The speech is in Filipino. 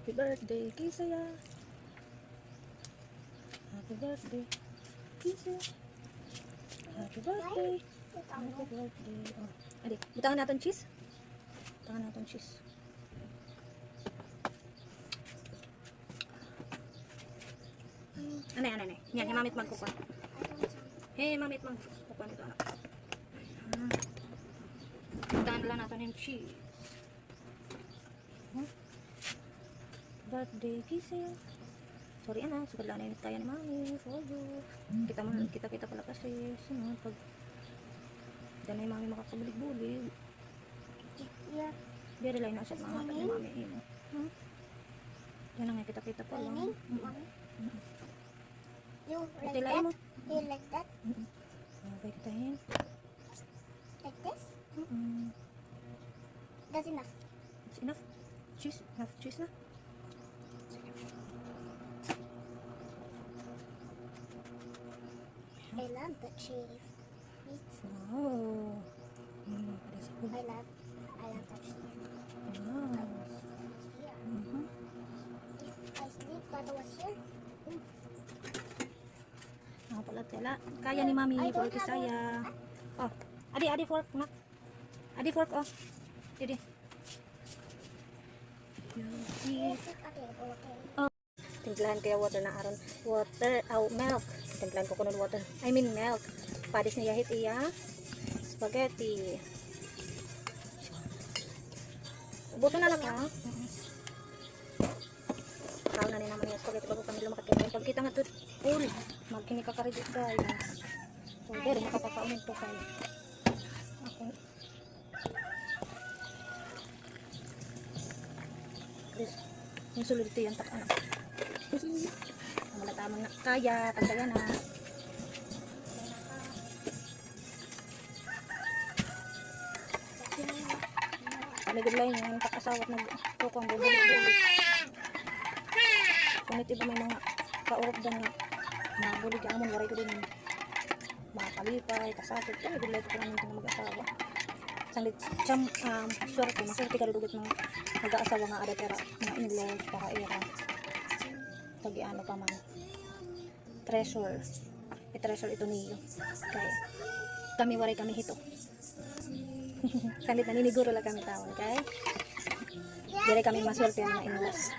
Happy birthday, Kisaya. Happy birthday, Kisaya. Happy birthday. Happy birthday. Oh, adik, butangan natin cheese. Butangan natin cheese. Anay. Yan, mamit magkukuha. Mamit magkukuha nito, anak. Butangan lang natin yung cheese. Birthday Kisaya. Sorry anak, sugat lang na init kaya ni mami. Sojo. Kita pala kasi. Sunod, pag dyan na yung mami makakabulig-bulig. Yeah. Very line na siya mga hatag ni mami. Yan na nga, kita pa lang. You like Tilain that? mo. You like that? Okay, kitahin. Like this? That's enough. It's enough. Cheese. Enough cheese na. I love the cheese. It's, Wow. I love the cheese. Wow. Here. If I sleep, Papa was here. Ako pala tela. Kaya ni mami for Kisaya. Oh, adi fork na. Adi fork oh. Didi. Oh. Timplahan kaya water na aron. Milk. Timplahan ko kuno water. Milk. Padis niya hit iya. Spaghetti. Ubuso na lang ha. Kau na ni naman yung spaghetti bago kami lumakit. Pag kita nga ito, full. Magkini ka karidit guys. So, pero makapakaunin to kayo. Okay. Chris, yung sulod ito yan. Ano? Wala tamang na. Kaya, pagkaya na. Kami gudlay yan. Pag-asawat na tukong bubulig-bulig. Kunit iba may mga kaurap doon na mabulig ang amon. Waray ko din yung mga kalipay, kasakit. Kami gudlay ko namin ito na mag-asawa. Sanglit, maswerte ka dudugot ng mag-aasawa nga adatera. Mga in-laws, paka-era. Pag-iano pa man. Treasure. I-treasure ito niyo. Kaya, kami waray kami hito. Sanglit, naniniguro lang kami tawon. Kaya, dire kami maswerte ang mga in-laws.